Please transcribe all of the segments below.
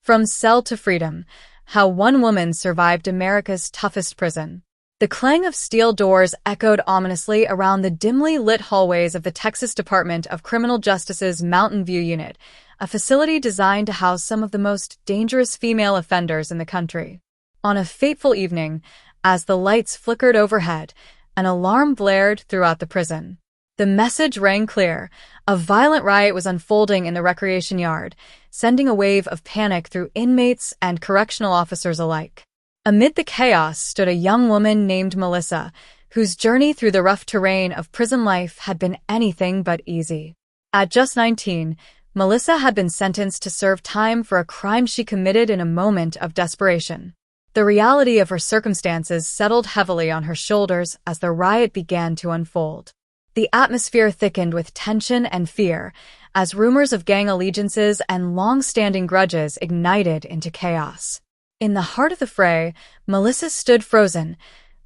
From Cell to Freedom: How One Woman Survived America's Toughest Prison. The clang of steel doors echoed ominously around the dimly lit hallways of the Texas Department of Criminal Justice's Mountain View Unit, a facility designed to house some of the most dangerous female offenders in the country. On a fateful evening, as the lights flickered overhead, an alarm blared throughout the prison. The message rang clear: a violent riot was unfolding in the recreation yard, sending a wave of panic through inmates and correctional officers alike. Amid the chaos stood a young woman named Melissa, whose journey through the rough terrain of prison life had been anything but easy. At just 19, Melissa had been sentenced to serve time for a crime she committed in a moment of desperation. The reality of her circumstances settled heavily on her shoulders as the riot began to unfold. The atmosphere thickened with tension and fear as rumors of gang allegiances and long-standing grudges ignited into chaos. In the heart of the fray, Melissa stood frozen,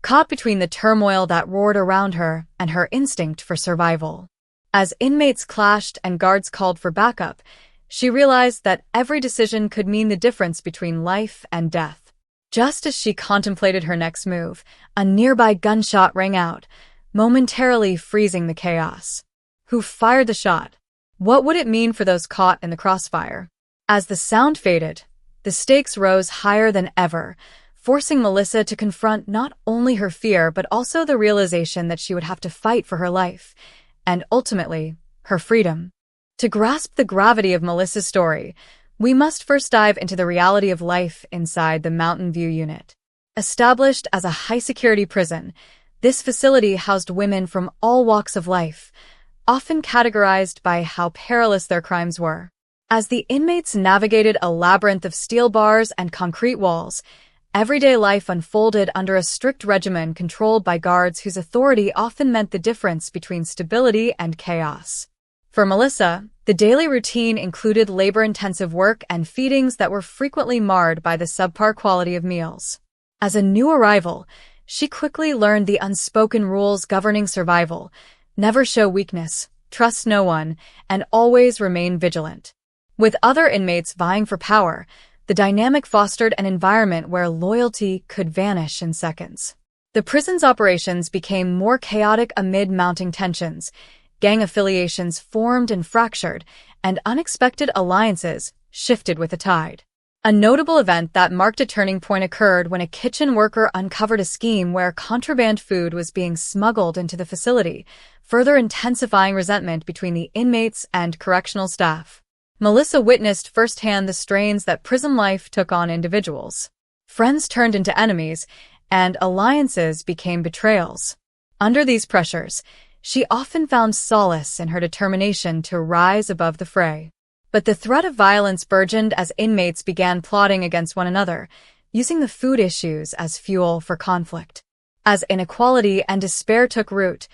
caught between the turmoil that roared around her and her instinct for survival. As inmates clashed and guards called for backup, she realized that every decision could mean the difference between life and death. Just as she contemplated her next move, a nearby gunshot rang out, momentarily freezing the chaos. Who fired the shot? What would it mean for those caught in the crossfire? As the sound faded, the stakes rose higher than ever, forcing Melissa to confront not only her fear but also the realization that she would have to fight for her life, and ultimately, her freedom. To grasp the gravity of Melissa's story, we must first dive into the reality of life inside the Mountain View Unit. Established as a high-security prison, this facility housed women from all walks of life, often categorized by how perilous their crimes were. As the inmates navigated a labyrinth of steel bars and concrete walls, everyday life unfolded under a strict regimen controlled by guards whose authority often meant the difference between stability and chaos. For Melissa, the daily routine included labor-intensive work and feedings that were frequently marred by the subpar quality of meals. As a new arrival, she quickly learned the unspoken rules governing survival: never show weakness, trust no one, and always remain vigilant. With other inmates vying for power, the dynamic fostered an environment where loyalty could vanish in seconds. The prison's operations became more chaotic amid mounting tensions. Gang affiliations formed and fractured, and unexpected alliances shifted with the tide. A notable event that marked a turning point occurred when a kitchen worker uncovered a scheme where contraband food was being smuggled into the facility, further intensifying resentment between the inmates and correctional staff. Melissa witnessed firsthand the strains that prison life took on individuals. Friends turned into enemies, and alliances became betrayals. Under these pressures, she often found solace in her determination to rise above the fray. But the threat of violence burgeoned as inmates began plotting against one another, using the food issues as fuel for conflict. As inequality and despair took root,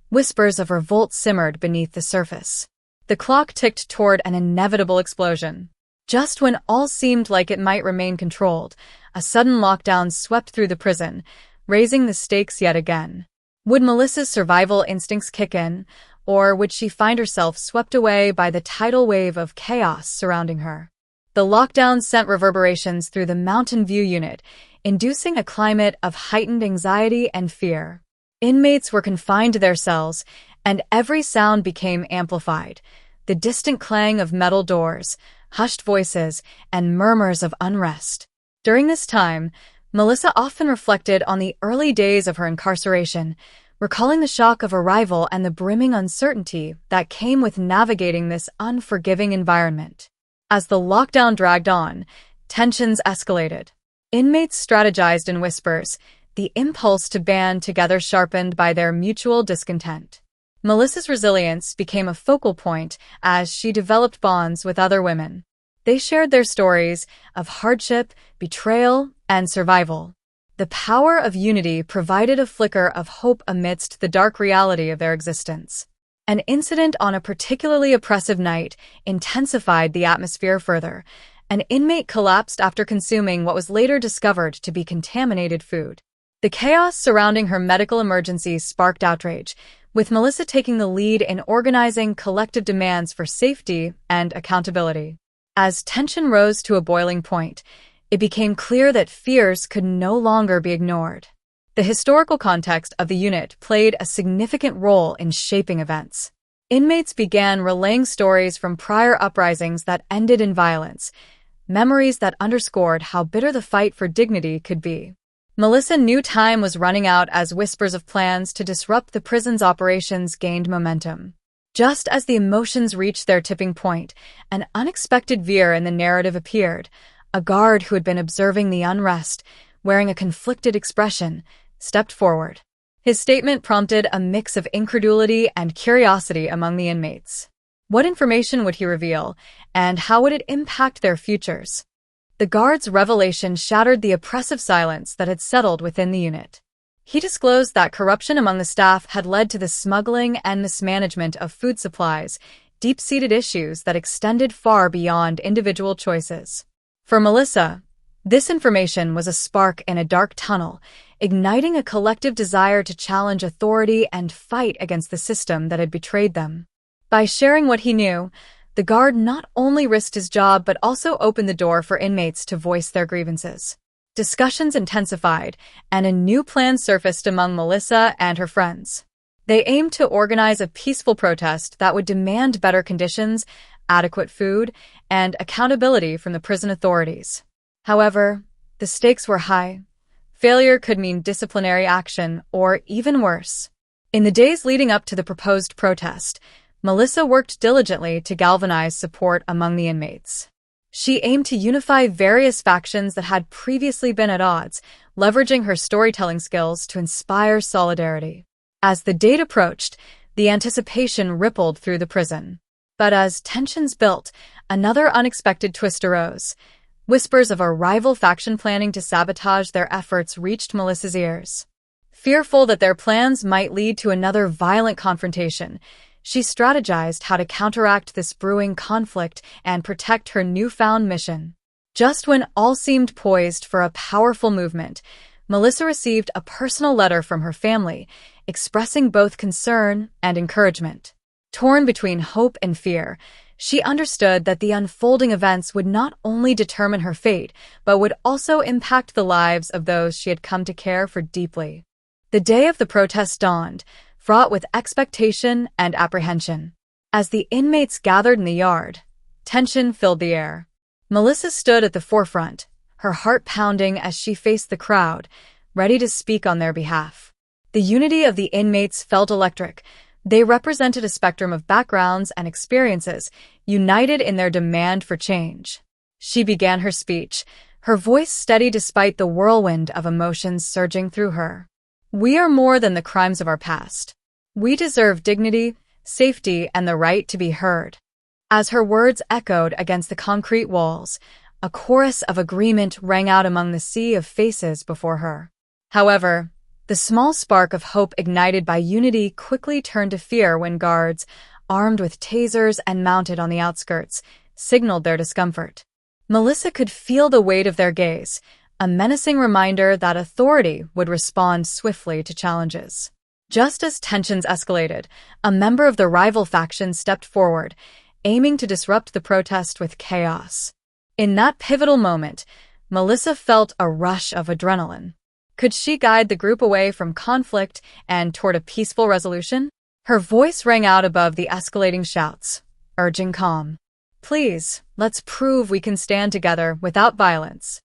whispers of revolt simmered beneath the surface. The clock ticked toward an inevitable explosion. Just when all seemed like it might remain controlled, a sudden lockdown swept through the prison, raising the stakes yet again. Would Melissa's survival instincts kick in, or would she find herself swept away by the tidal wave of chaos surrounding her? The lockdown sent reverberations through the Mountain View Unit, inducing a climate of heightened anxiety and fear. Inmates were confined to their cells, and every sound became amplified: the distant clang of metal doors, hushed voices, and murmurs of unrest. During this time, Melissa often reflected on the early days of her incarceration, recalling the shock of arrival and the brimming uncertainty that came with navigating this unforgiving environment. As the lockdown dragged on, tensions escalated. Inmates strategized in whispers, the impulse to band together sharpened by their mutual discontent. Melissa's resilience became a focal point as she developed bonds with other women. They shared their stories of hardship, betrayal, and survival. The power of unity provided a flicker of hope amidst the dark reality of their existence. An incident on a particularly oppressive night intensified the atmosphere further. An inmate collapsed after consuming what was later discovered to be contaminated food. The chaos surrounding her medical emergency sparked outrage, with Melissa taking the lead in organizing collective demands for safety and accountability. As tension rose to a boiling point, it became clear that fears could no longer be ignored. The historical context of the unit played a significant role in shaping events. Inmates began relaying stories from prior uprisings that ended in violence, memories that underscored how bitter the fight for dignity could be. Melissa knew time was running out as whispers of plans to disrupt the prison's operations gained momentum. Just as the emotions reached their tipping point, an unexpected veer in the narrative appeared. A guard who had been observing the unrest, wearing a conflicted expression, stepped forward. His statement prompted a mix of incredulity and curiosity among the inmates. What information would he reveal, and how would it impact their futures? The guard's revelation shattered the oppressive silence that had settled within the unit. He disclosed that corruption among the staff had led to the smuggling and mismanagement of food supplies, deep-seated issues that extended far beyond individual choices. For Melissa, this information was a spark in a dark tunnel, igniting a collective desire to challenge authority and fight against the system that had betrayed them. By sharing what he knew, the guard not only risked his job but also opened the door for inmates to voice their grievances. Discussions intensified, and a new plan surfaced among Melissa and her friends. They aimed to organize a peaceful protest that would demand better conditions, adequate food, and accountability from the prison authorities. However, the stakes were high. Failure could mean disciplinary action, or even worse. In the days leading up to the proposed protest, Melissa worked diligently to galvanize support among the inmates. She aimed to unify various factions that had previously been at odds, leveraging her storytelling skills to inspire solidarity. As the date approached, the anticipation rippled through the prison. But as tensions built, another unexpected twist arose. Whispers of a rival faction planning to sabotage their efforts reached Melissa's ears. Fearful that their plans might lead to another violent confrontation, she strategized how to counteract this brewing conflict and protect her newfound mission. Just when all seemed poised for a powerful movement, Melissa received a personal letter from her family, expressing both concern and encouragement. Torn between hope and fear, she understood that the unfolding events would not only determine her fate, but would also impact the lives of those she had come to care for deeply. The day of the protest dawned, fraught with expectation and apprehension. As the inmates gathered in the yard, tension filled the air. Melissa stood at the forefront, her heart pounding as she faced the crowd, ready to speak on their behalf. The unity of the inmates felt electric. They represented a spectrum of backgrounds and experiences, united in their demand for change. She began her speech, her voice steady despite the whirlwind of emotions surging through her. "We are more than the crimes of our past. We deserve dignity, safety, and the right to be heard." As her words echoed against the concrete walls, a chorus of agreement rang out among the sea of faces before her. However, the small spark of hope ignited by unity quickly turned to fear when guards, armed with tasers and mounted on the outskirts, signaled their discomfort. Melissa could feel the weight of their gaze, a menacing reminder that authority would respond swiftly to challenges. Just as tensions escalated, a member of the rival faction stepped forward, aiming to disrupt the protest with chaos. In that pivotal moment, Melissa felt a rush of adrenaline. Could she guide the group away from conflict and toward a peaceful resolution? Her voice rang out above the escalating shouts, urging calm. "Please, let's prove we can stand together without violence."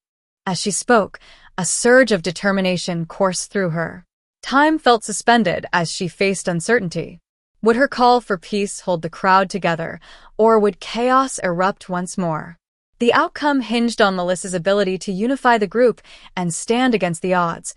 As she spoke, a surge of determination coursed through her. Time felt suspended as she faced uncertainty. Would her call for peace hold the crowd together, or would chaos erupt once more? The outcome hinged on Melissa's ability to unify the group and stand against the odds,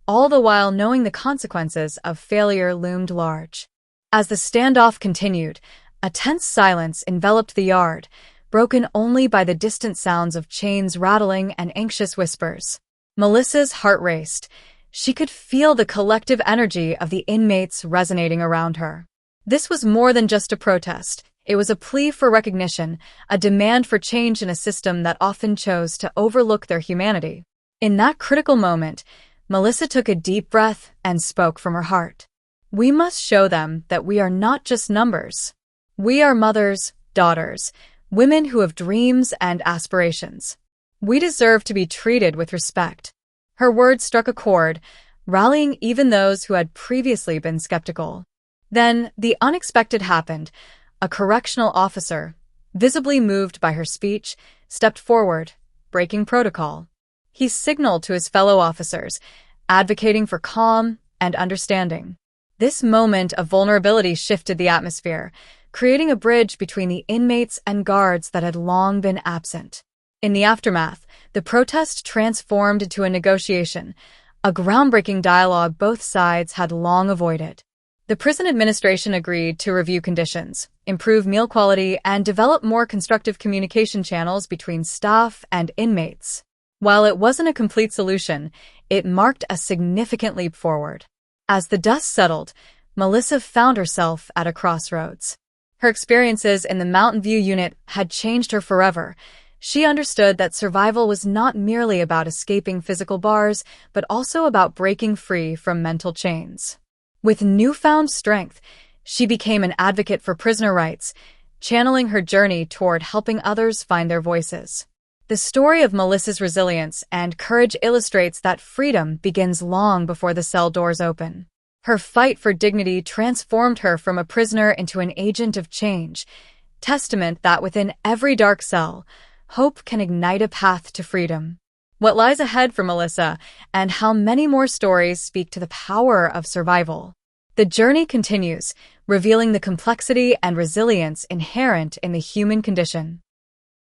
all the while knowing the consequences of failure loomed large. As the standoff continued, a tense silence enveloped the yard, broken only by the distant sounds of chains rattling and anxious whispers. Melissa's heart raced. She could feel the collective energy of the inmates resonating around her. This was more than just a protest. It was a plea for recognition, a demand for change in a system that often chose to overlook their humanity. In that critical moment, Melissa took a deep breath and spoke from her heart. "We must show them that we are not just numbers. We are mothers, daughters, women who have dreams and aspirations. We deserve to be treated with respect. Her words struck a chord, rallying even those who had previously been skeptical. Then, the unexpected happened. A correctional officer, visibly moved by her speech, stepped forward, breaking protocol. He signaled to his fellow officers, advocating for calm and understanding. This moment of vulnerability shifted the atmosphere, creating a bridge between the inmates and guards that had long been absent. In the aftermath, the protest transformed into a negotiation, a groundbreaking dialogue both sides had long avoided. The prison administration agreed to review conditions, improve meal quality, and develop more constructive communication channels between staff and inmates. While it wasn't a complete solution, it marked a significant leap forward. As the dust settled, Melissa found herself at a crossroads. Her experiences in the Mountain View unit had changed her forever. She understood that survival was not merely about escaping physical bars, but also about breaking free from mental chains. With newfound strength, she became an advocate for prisoner rights, channeling her journey toward helping others find their voices. The story of Melissa's resilience and courage illustrates that freedom begins long before the cell doors open. Her fight for dignity transformed her from a prisoner into an agent of change, testament that within every dark cell, hope can ignite a path to freedom. What lies ahead for Melissa, and how many more stories speak to the power of survival. The journey continues, revealing the complexity and resilience inherent in the human condition.